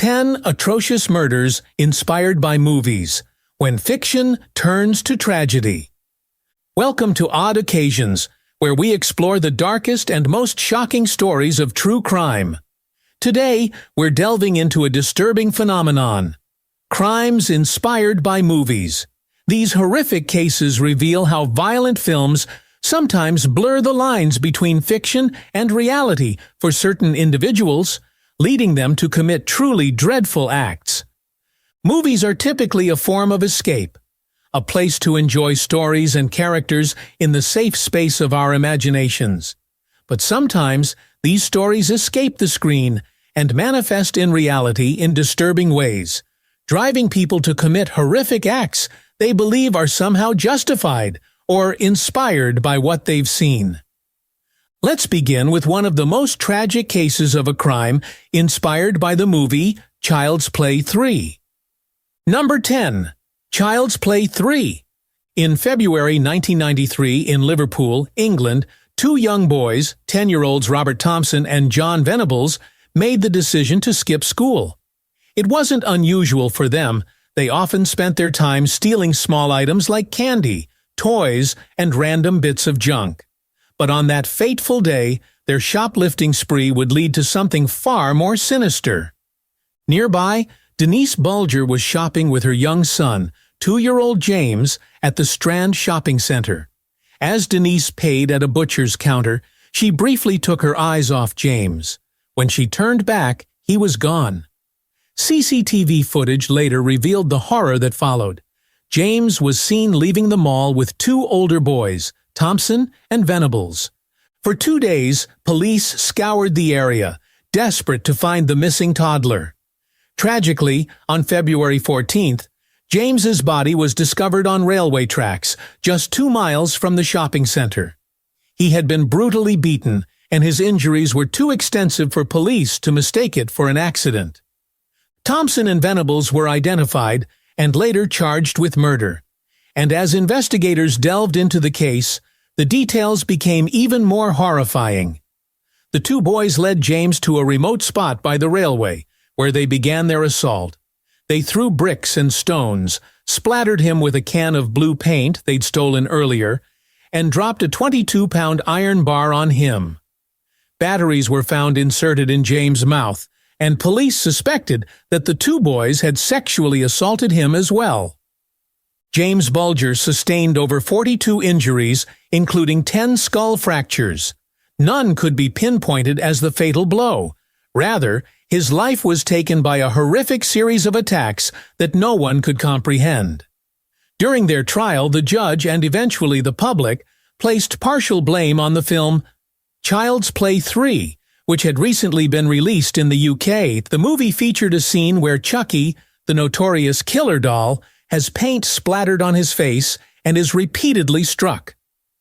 10 Atrocious Murders Inspired by Movies, When Fiction Turns to Tragedy. Welcome to Odd Occasions, where we explore the darkest and most shocking stories of true crime. Today, we're delving into a disturbing phenomenon: crimes inspired by movies. These horrific cases reveal how violent films sometimes blur the lines between fiction and reality for certain individuals, leading them to commit truly dreadful acts. Movies are typically a form of escape, a place to enjoy stories and characters in the safe space of our imaginations. But sometimes, these stories escape the screen and manifest in reality in disturbing ways, driving people to commit horrific acts they believe are somehow justified or inspired by what they've seen. Let's begin with one of the most tragic cases of a crime inspired by the movie Child's Play 3. Number 10. Child's Play 3. In February 1993 in Liverpool, England, two young boys, 10-year-olds Robert Thompson and John Venables, made the decision to skip school. It wasn't unusual for them. They often spent their time stealing small items like candy, toys, and random bits of junk. But on that fateful day, their shoplifting spree would lead to something far more sinister. Nearby, Denise Bulger was shopping with her young son, 2-year-old James, at the Strand Shopping Center. As Denise paid at a butcher's counter, she briefly took her eyes off James. When she turned back, he was gone. CCTV footage later revealed the horror that followed. James was seen leaving the mall with two older boys, Thompson and Venables. For 2 days, police scoured the area, desperate to find the missing toddler. Tragically, on February 14th, James's body was discovered on railway tracks, just 2 miles from the shopping center. He had been brutally beaten, and his injuries were too extensive for police to mistake it for an accident. Thompson and Venables were identified and later charged with murder. And as investigators delved into the case, the details became even more horrifying. The two boys led James to a remote spot by the railway, where they began their assault. They threw bricks and stones, splattered him with a can of blue paint they'd stolen earlier, and dropped a 22-pound iron bar on him. Batteries were found inserted in James' mouth, and police suspected that the two boys had sexually assaulted him as well. James Bulger sustained over 42 injuries, including 10 skull fractures. None could be pinpointed as the fatal blow. Rather, his life was taken by a horrific series of attacks that no one could comprehend. During their trial, the judge and eventually the public placed partial blame on the film Child's Play 3, which had recently been released in the UK. The movie featured a scene where Chucky, the notorious killer doll, has paint splattered on his face and is repeatedly struck,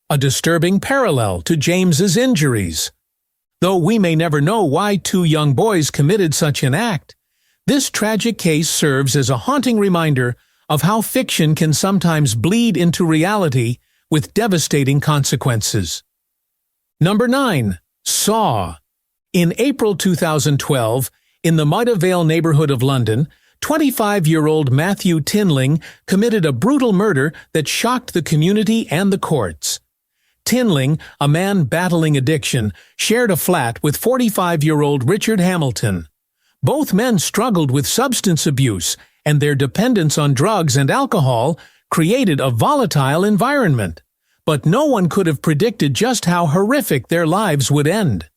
a disturbing parallel to James's injuries. Though we may never know why two young boys committed such an act, this tragic case serves as a haunting reminder of how fiction can sometimes bleed into reality with devastating consequences. Number 9. Saw. In April 2012, in the Maida Vale neighborhood of London, 25-year-old Matthew Tinling committed a brutal murder that shocked the community and the courts. Tinling, a man battling addiction, shared a flat with 45-year-old Richard Hamilton. Both men struggled with substance abuse, and their dependence on drugs and alcohol created a volatile environment. But no one could have predicted just how horrific their lives would end.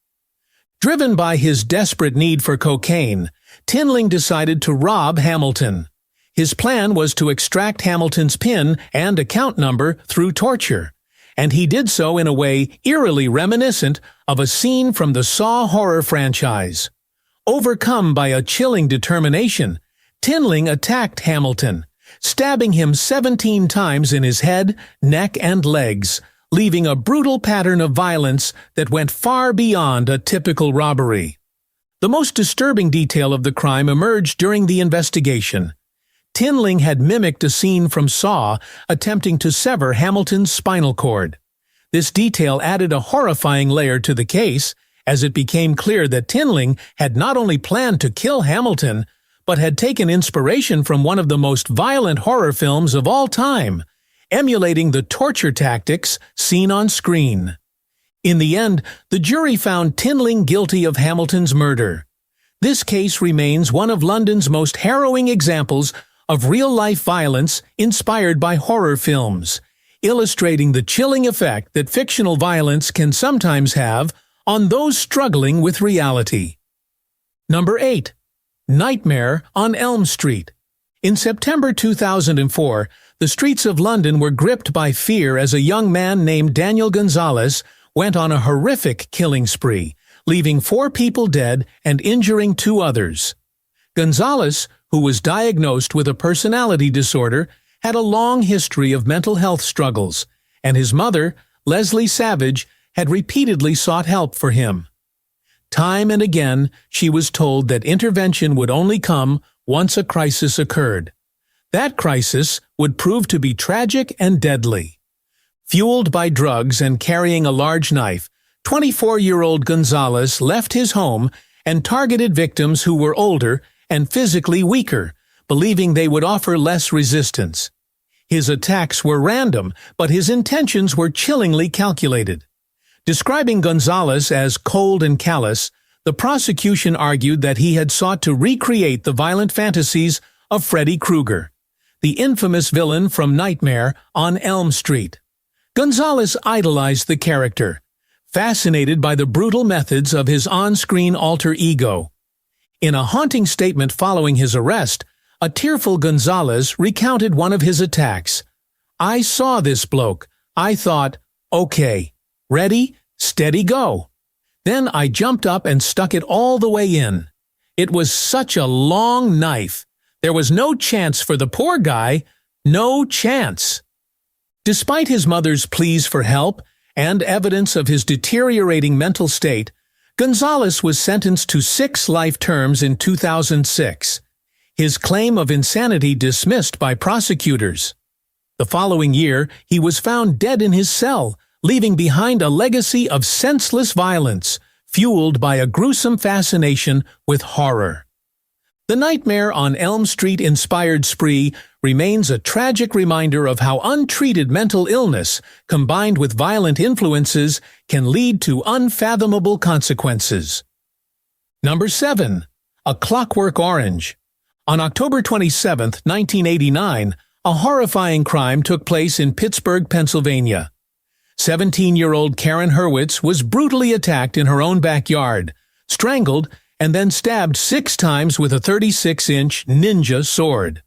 Driven by his desperate need for cocaine, Tinling decided to rob Hamilton. His plan was to extract Hamilton's PIN and account number through torture, and he did so in a way eerily reminiscent of a scene from the Saw horror franchise. Overcome by a chilling determination, Tinling attacked Hamilton, stabbing him 17 times in his head, neck, and legs, leaving a brutal pattern of violence that went far beyond a typical robbery. The most disturbing detail of the crime emerged during the investigation. Tinling had mimicked a scene from Saw attempting to sever Hamilton's spinal cord. This detail added a horrifying layer to the case, as it became clear that Tinling had not only planned to kill Hamilton, but had taken inspiration from one of the most violent horror films of all time, emulating the torture tactics seen on screen. In the end, the jury found Tinling guilty of Hamilton's murder. This case remains one of London's most harrowing examples of real-life violence inspired by horror films, illustrating the chilling effect that fictional violence can sometimes have on those struggling with reality. Number 8. Nightmare on Elm Street. In September 2004, the streets of London were gripped by fear as a young man named Daniel Gonzalez went on a horrific killing spree, leaving 4 people dead and injuring 2 others. Gonzalez, who was diagnosed with a personality disorder, had a long history of mental health struggles, and his mother, Leslie Savage, had repeatedly sought help for him. Time and again, she was told that intervention would only come once a crisis occurred. That crisis would prove to be tragic and deadly. Fueled by drugs and carrying a large knife, 24-year-old Gonzalez left his home and targeted victims who were older and physically weaker, believing they would offer less resistance. His attacks were random, but his intentions were chillingly calculated. Describing Gonzalez as cold and callous, the prosecution argued that he had sought to recreate the violent fantasies of Freddy Krueger, the infamous villain from Nightmare on Elm Street. Gonzalez idolized the character, fascinated by the brutal methods of his on-screen alter ego. In a haunting statement following his arrest, a tearful Gonzalez recounted one of his attacks. "I saw this bloke. I thought, okay, ready, steady, go. Then I jumped up and stuck it all the way in. It was such a long knife. There was no chance for the poor guy, no chance." Despite his mother's pleas for help and evidence of his deteriorating mental state, Gonzalez was sentenced to 6 life terms in 2006, his claim of insanity dismissed by prosecutors. The following year, he was found dead in his cell, leaving behind a legacy of senseless violence, fueled by a gruesome fascination with horror. The Nightmare on Elm Street inspired spree remains a tragic reminder of how untreated mental illness, combined with violent influences, can lead to unfathomable consequences. Number 7. A Clockwork Orange. On October 27, 1989, a horrifying crime took place in Pittsburgh, Pennsylvania. 17-year-old Karen Hurwitz was brutally attacked in her own backyard, strangled, and then stabbed 6 times with a 36-inch ninja sword.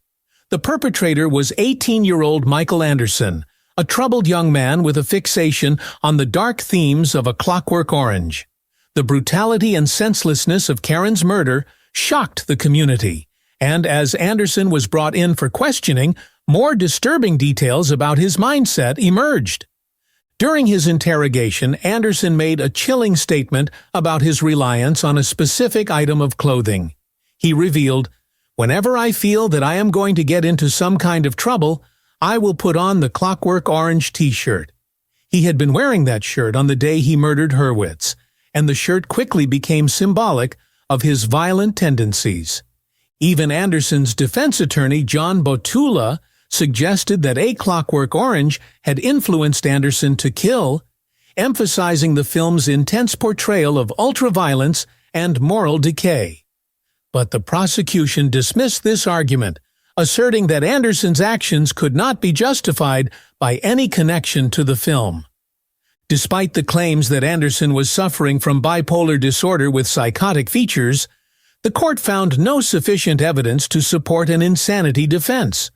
The perpetrator was 18-year-old Michael Anderson, a troubled young man with a fixation on the dark themes of A Clockwork Orange. The brutality and senselessness of Karen's murder shocked the community, and as Anderson was brought in for questioning, more disturbing details about his mindset emerged. During his interrogation, Anderson made a chilling statement about his reliance on a specific item of clothing. He revealed, "Whenever I feel that I am going to get into some kind of trouble, I will put on the Clockwork Orange t-shirt." He had been wearing that shirt on the day he murdered Hurwitz, and the shirt quickly became symbolic of his violent tendencies. Even Anderson's defense attorney, John Botula, suggested that A Clockwork Orange had influenced Anderson to kill, emphasizing the film's intense portrayal of ultraviolence and moral decay. But the prosecution dismissed this argument, asserting that Anderson's actions could not be justified by any connection to the film. Despite the claims that Anderson was suffering from bipolar disorder with psychotic features, the court found no sufficient evidence to support an insanity defense.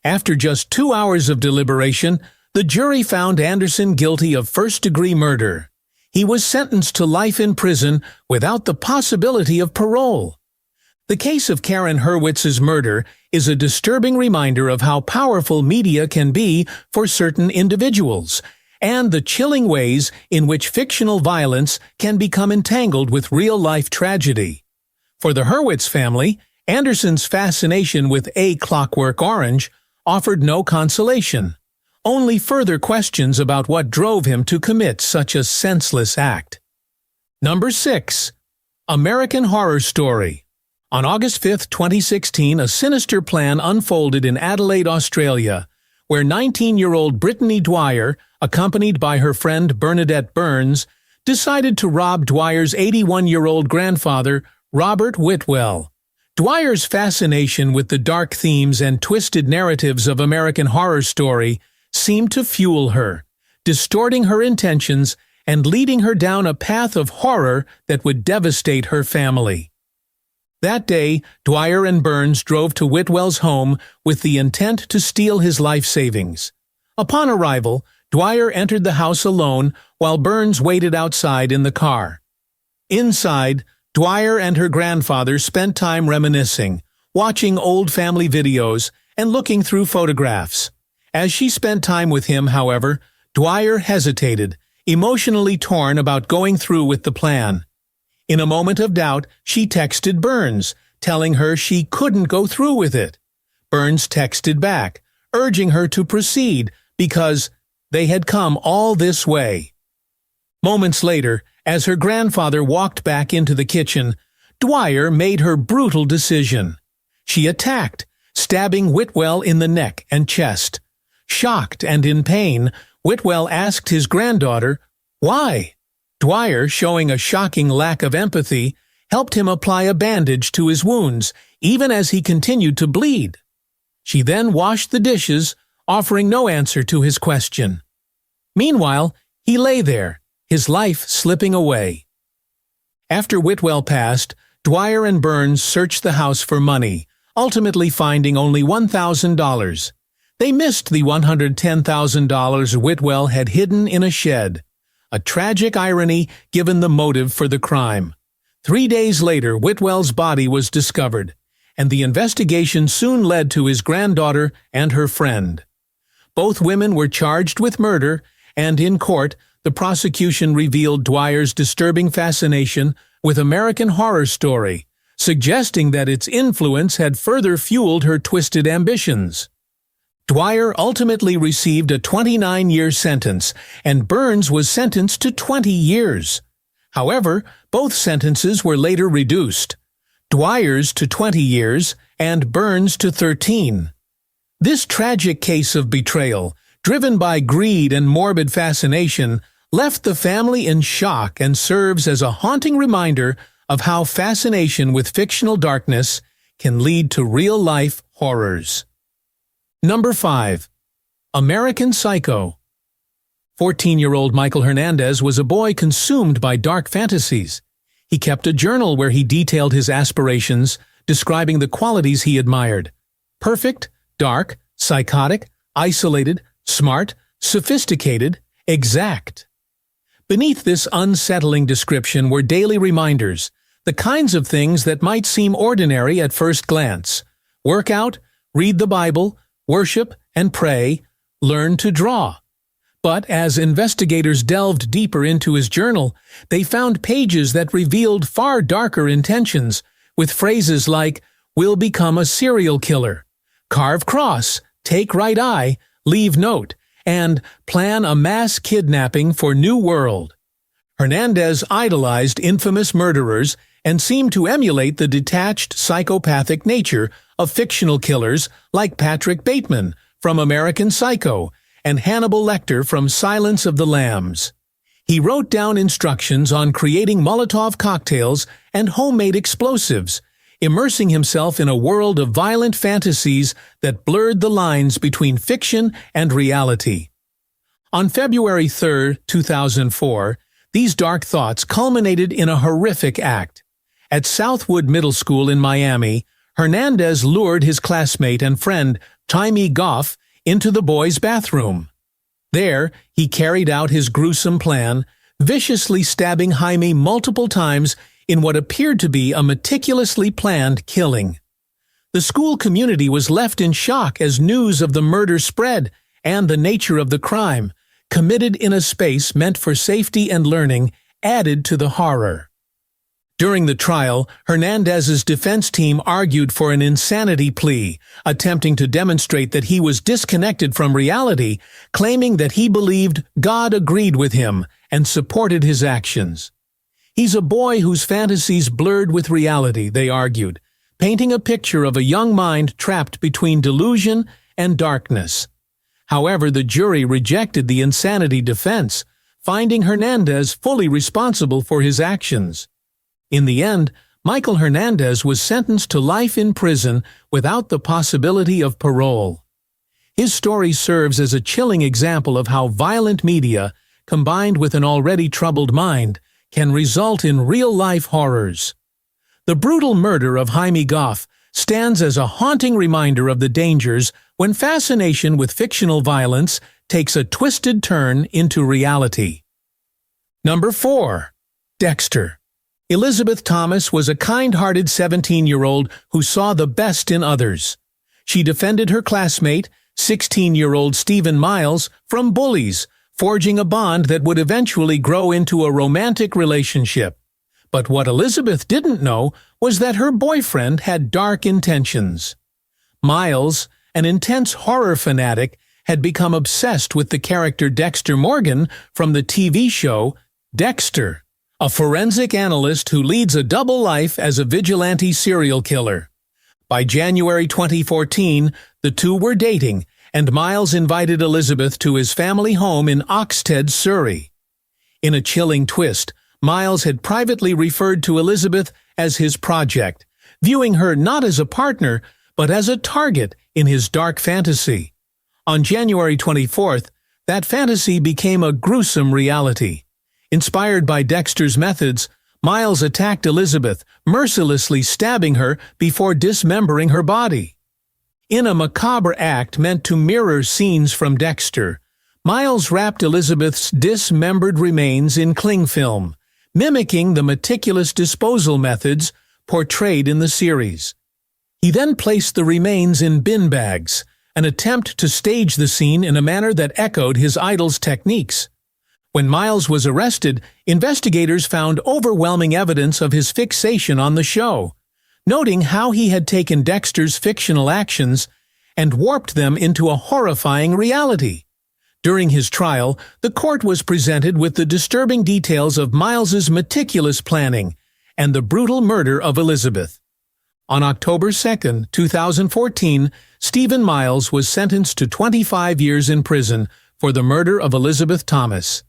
After just 2 hours of deliberation, the jury found Anderson guilty of first-degree murder. He was sentenced to life in prison without the possibility of parole. The case of Karen Hurwitz's murder is a disturbing reminder of how powerful media can be for certain individuals, and the chilling ways in which fictional violence can become entangled with real-life tragedy. For the Hurwitz family, Anderson's fascination with A Clockwork Orange offered no consolation, only further questions about what drove him to commit such a senseless act. Number 6. American Horror Story. On August 5, 2016, a sinister plan unfolded in Adelaide, Australia, where 19-year-old Brittany Dwyer, accompanied by her friend Bernadette Burns, decided to rob Dwyer's 81-year-old grandfather, Robert Whitwell. Dwyer's fascination with the dark themes and twisted narratives of American Horror Story seemed to fuel her, distorting her intentions and leading her down a path of horror that would devastate her family. That day, Dwyer and Burns drove to Whitwell's home with the intent to steal his life savings. Upon arrival, Dwyer entered the house alone while Burns waited outside in the car. Inside, Dwyer and her grandfather spent time reminiscing, watching old family videos, and looking through photographs. As she spent time with him, however, Dwyer hesitated, emotionally torn about going through with the plan. In a moment of doubt, she texted Burns, telling her she couldn't go through with it. Burns texted back, urging her to proceed because they had come all this way. Moments later, as her grandfather walked back into the kitchen, Dwyer made her brutal decision. She attacked, stabbing Whitwell in the neck and chest. Shocked and in pain, Whitwell asked his granddaughter, "Why?" Dwyer, showing a shocking lack of empathy, helped him apply a bandage to his wounds, even as he continued to bleed. She then washed the dishes, offering no answer to his question. Meanwhile, he lay there, his life slipping away. After Whitwell passed, Dwyer and Burns searched the house for money, ultimately finding only $1,000. They missed the $110,000 Whitwell had hidden in a shed. A tragic irony given the motive for the crime. 3 days later, Whitwell's body was discovered, and the investigation soon led to his granddaughter and her friend. Both women were charged with murder, and in court, the prosecution revealed Dwyer's disturbing fascination with American Horror Story, suggesting that its influence had further fueled her twisted ambitions. Dwyer ultimately received a 29-year sentence, and Burns was sentenced to 20 years. However, both sentences were later reduced. Dwyer's to 20 years and Burns to 13. This tragic case of betrayal, driven by greed and morbid fascination, left the family in shock and serves as a haunting reminder of how fascination with fictional darkness can lead to real-life horrors. Number 5. American Psycho. 14-year-old Michael Hernandez was a boy consumed by dark fantasies. He kept a journal where he detailed his aspirations, describing the qualities he admired: perfect, dark, psychotic, isolated, smart, sophisticated, exact. Beneath this unsettling description were daily reminders, the kinds of things that might seem ordinary at first glance: work out, read the Bible, worship and pray, learn to draw. But as investigators delved deeper into his journal, they found pages that revealed far darker intentions, with phrases like, "will become a serial killer," "carve cross," "take right eye," "leave note," and "plan a mass kidnapping for New World." Hernandez idolized infamous murderers and seemed to emulate the detached, psychopathic nature of fictional killers like Patrick Bateman from American Psycho and Hannibal Lecter from Silence of the Lambs. He wrote down instructions on creating Molotov cocktails and homemade explosives, immersing himself in a world of violent fantasies that blurred the lines between fiction and reality. On February 3, 2004, these dark thoughts culminated in a horrific act. At Southwood Middle School in Miami, Hernandez lured his classmate and friend, Jaime Goff, into the boys' bathroom. There, he carried out his gruesome plan, viciously stabbing Jaime multiple times in what appeared to be a meticulously planned killing. The school community was left in shock as news of the murder spread and the nature of the crime, committed in a space meant for safety and learning, added to the horror. During the trial, Hernandez's defense team argued for an insanity plea, attempting to demonstrate that he was disconnected from reality, claiming that he believed God agreed with him and supported his actions. "He's a boy whose fantasies blurred with reality," they argued, painting a picture of a young mind trapped between delusion and darkness. However, the jury rejected the insanity defense, finding Hernandez fully responsible for his actions. In the end, Michael Hernandez was sentenced to life in prison without the possibility of parole. His story serves as a chilling example of how violent media, combined with an already troubled mind, can result in real-life horrors. The brutal murder of Jaime Goff stands as a haunting reminder of the dangers when fascination with fictional violence takes a twisted turn into reality. Number 4. Dexter. Elizabeth Thomas was a kind-hearted 17-year-old who saw the best in others. She defended her classmate, 16-year-old Stephen Miles, from bullies, forging a bond that would eventually grow into a romantic relationship. But what Elizabeth didn't know was that her boyfriend had dark intentions. Miles, an intense horror fanatic, had become obsessed with the character Dexter Morgan from the TV show Dexter, a forensic analyst who leads a double life as a vigilante serial killer. By January 2014, the two were dating, and Miles invited Elizabeth to his family home in Oxted, Surrey. In a chilling twist, Miles had privately referred to Elizabeth as his project, viewing her not as a partner, but as a target in his dark fantasy. On January 24th, that fantasy became a gruesome reality. Inspired by Dexter's methods, Miles attacked Elizabeth, mercilessly stabbing her before dismembering her body. In a macabre act meant to mirror scenes from Dexter, Miles wrapped Elizabeth's dismembered remains in cling film, mimicking the meticulous disposal methods portrayed in the series. He then placed the remains in bin bags, an attempt to stage the scene in a manner that echoed his idol's techniques. When Miles was arrested, investigators found overwhelming evidence of his fixation on the show, noting how he had taken Dexter's fictional actions and warped them into a horrifying reality. During his trial, the court was presented with the disturbing details of Miles's meticulous planning and the brutal murder of Elizabeth. On October 2, 2014, Stephen Miles was sentenced to 25 years in prison for the murder of Elizabeth Thomas.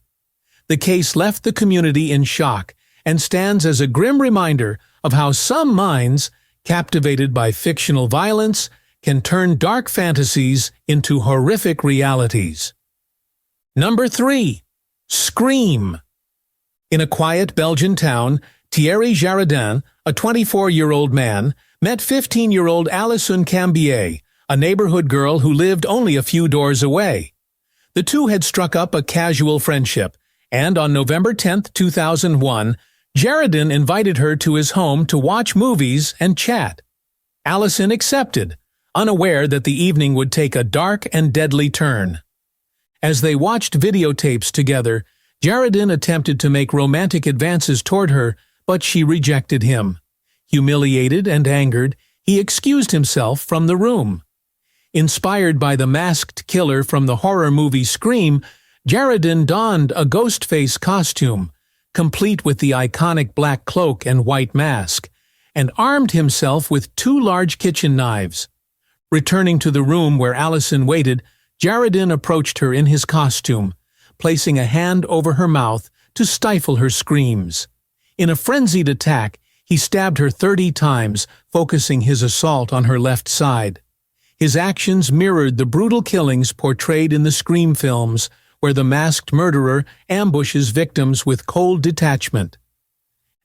The case left the community in shock and stands as a grim reminder of how some minds, captivated by fictional violence, can turn dark fantasies into horrific realities. Number 3. Scream. In a quiet Belgian town, Thierry Jaradin, a 24-year-old man, met 15-year-old Alison Cambier, a neighborhood girl who lived only a few doors away. The two had struck up a casual friendship, and on November 10, 2001, Jaradin invited her to his home to watch movies and chat. Alison accepted, unaware that the evening would take a dark and deadly turn. As they watched videotapes together, Jaradin attempted to make romantic advances toward her, but she rejected him. Humiliated and angered, he excused himself from the room. Inspired by the masked killer from the horror movie Scream, Jaradin donned a ghost face costume, complete with the iconic black cloak and white mask, and armed himself with 2 large kitchen knives. Returning to the room where Alison waited, Jaradin approached her in his costume, placing a hand over her mouth to stifle her screams. In a frenzied attack, he stabbed her 30 times, focusing his assault on her left side. His actions mirrored the brutal killings portrayed in the Scream films, where the masked murderer ambushes victims with cold detachment.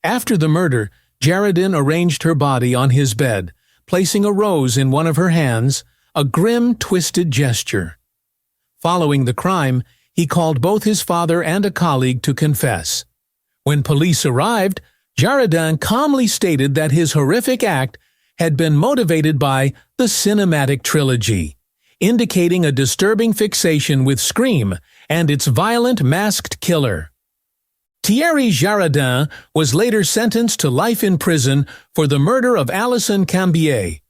After the murder, Jaradin arranged her body on his bed, placing a rose in one of her hands, a grim, twisted gesture. Following the crime, he called both his father and a colleague to confess. When police arrived, Jaradin calmly stated that his horrific act had been motivated by the cinematic trilogy, indicating a disturbing fixation with Scream and its violent masked killer. Thierry Jaradin was later sentenced to life in prison for the murder of Alison Cambier,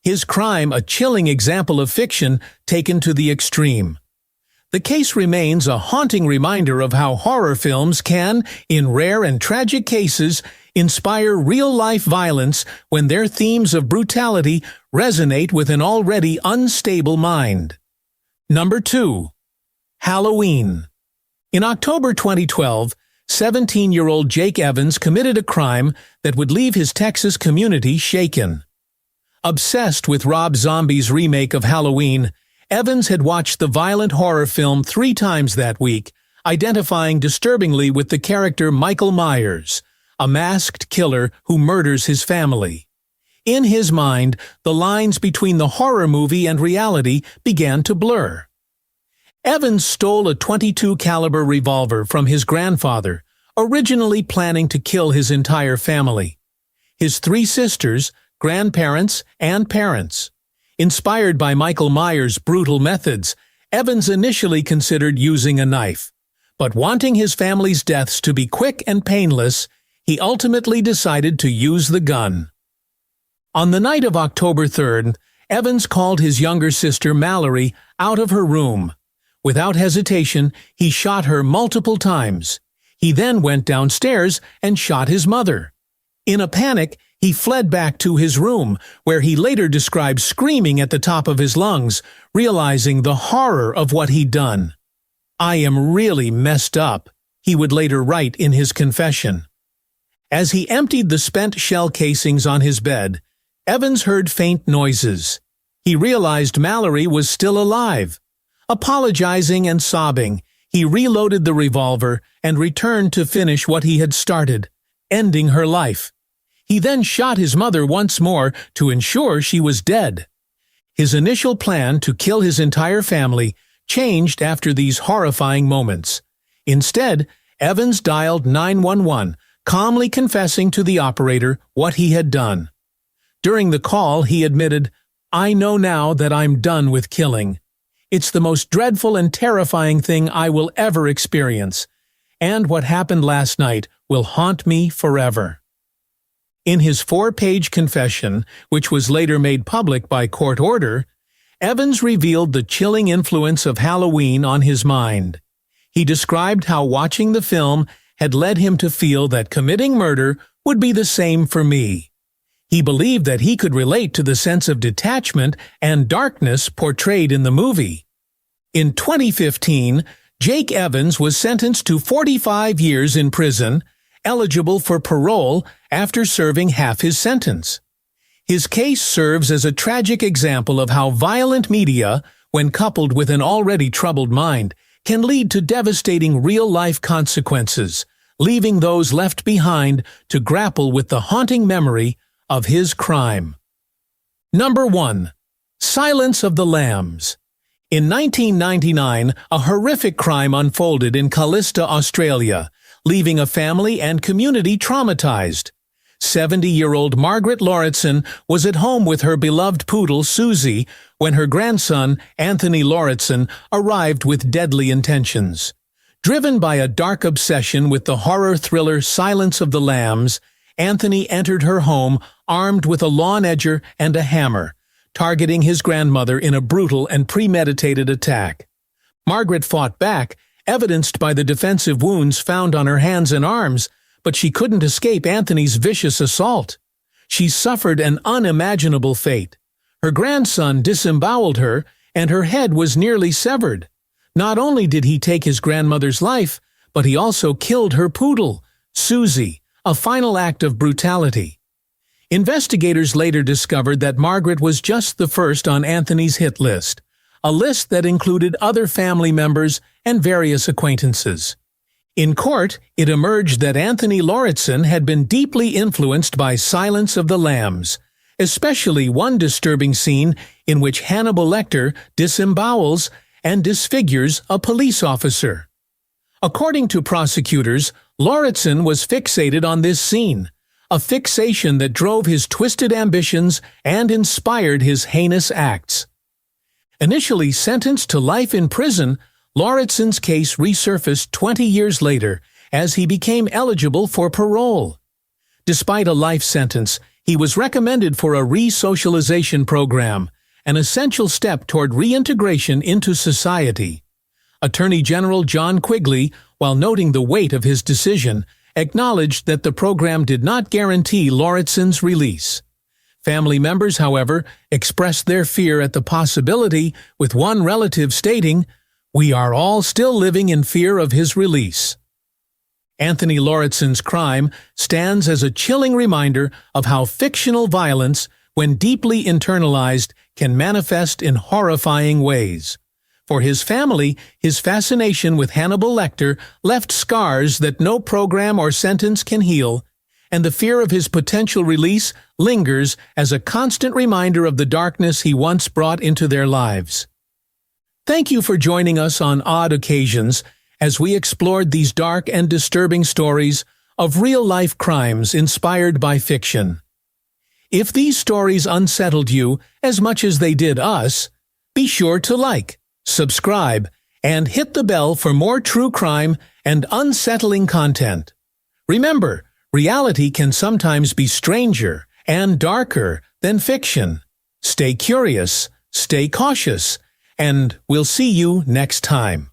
his crime a chilling example of fiction taken to the extreme. The case remains a haunting reminder of how horror films can, in rare and tragic cases, inspire real-life violence when their themes of brutality resonate with an already unstable mind. Number 2. Halloween. In October 2012, 17-year-old Jake Evans committed a crime that would leave his Texas community shaken. Obsessed with Rob Zombie's remake of Halloween, Evans had watched the violent horror film 3 times that week, identifying disturbingly with the character Michael Myers, a masked killer who murders his family. In his mind, the lines between the horror movie and reality began to blur. Evans stole a .22 caliber revolver from his grandfather, originally planning to kill his entire family. His 3 sisters, grandparents, and parents. Inspired by Michael Myers' brutal methods, Evans initially considered using a knife. But wanting his family's deaths to be quick and painless, he ultimately decided to use the gun. On the night of October 3rd, Evans called his younger sister Mallory out of her room. Without hesitation, he shot her multiple times. He then went downstairs and shot his mother. In a panic, he fled back to his room, where he later described screaming at the top of his lungs, realizing the horror of what he'd done. "I am really messed up," he would later write in his confession. As he emptied the spent shell casings on his bed, Evans heard faint noises. He realized Mallory was still alive. Apologizing and sobbing, he reloaded the revolver and returned to finish what he had started, ending her life. He then shot his mother once more to ensure she was dead. His initial plan to kill his entire family changed after these horrifying moments. Instead, Evans dialed 911, calmly confessing to the operator what he had done. During the call, he admitted, "I know now that I'm done with killing. It's the most dreadful and terrifying thing I will ever experience, and what happened last night will haunt me forever." In his 4-page confession, which was later made public by court order, Evans revealed the chilling influence of Halloween on his mind. He described how watching the film had led him to feel that committing murder would be the same for me. He believed that he could relate to the sense of detachment and darkness portrayed in the movie. In 2015, Jake Evans was sentenced to 45 years in prison, eligible for parole after serving half his sentence. His case serves as a tragic example of how violent media, when coupled with an already troubled mind, can lead to devastating real-life consequences, leaving those left behind to grapple with the haunting memory of his crime. Number 1. Silence of the Lambs. In 1999, a horrific crime unfolded in Callista, Australia, leaving a family and community traumatized. 70-year-old Margaret Lauritsen was at home with her beloved poodle, Susie, when her grandson, Anthony Lauritsen, arrived with deadly intentions. Driven by a dark obsession with the horror thriller Silence of the Lambs, Anthony entered her home armed with a lawn edger and a hammer, targeting his grandmother in a brutal and premeditated attack. Margaret fought back, evidenced by the defensive wounds found on her hands and arms, but she couldn't escape Anthony's vicious assault. She suffered an unimaginable fate. Her grandson disemboweled her, and her head was nearly severed. Not only did he take his grandmother's life, but he also killed her poodle, Susie, a final act of brutality. Investigators later discovered that Margaret was just the first on Anthony's hit list, a list that included other family members and various acquaintances. In court, it emerged that Anthony Lauritsen had been deeply influenced by Silence of the Lambs, especially one disturbing scene in which Hannibal Lecter disembowels and disfigures a police officer. According to prosecutors, Lauritsen was fixated on this scene, a fixation that drove his twisted ambitions and inspired his heinous acts. Initially sentenced to life in prison, Lauritsen's case resurfaced 20 years later as he became eligible for parole. Despite a life sentence, he was recommended for a re-socialization program, an essential step toward reintegration into society. Attorney General John Quigley, while noting the weight of his decision, acknowledged that the program did not guarantee Lauritson's release. Family members, however, expressed their fear at the possibility, with one relative stating, "We are all still living in fear of his release." Anthony Lauritson's crime stands as a chilling reminder of how fictional violence, when deeply internalized, can manifest in horrifying ways. For his family, his fascination with Hannibal Lecter left scars that no program or sentence can heal, and the fear of his potential release lingers as a constant reminder of the darkness he once brought into their lives. Thank you for joining us on Odd Occasions as we explored these dark and disturbing stories of real-life crimes inspired by fiction. If these stories unsettled you as much as they did us, be sure to like, subscribe, and hit the bell for more true crime and unsettling content. Remember, reality can sometimes be stranger and darker than fiction. Stay curious, stay cautious, and we'll see you next time.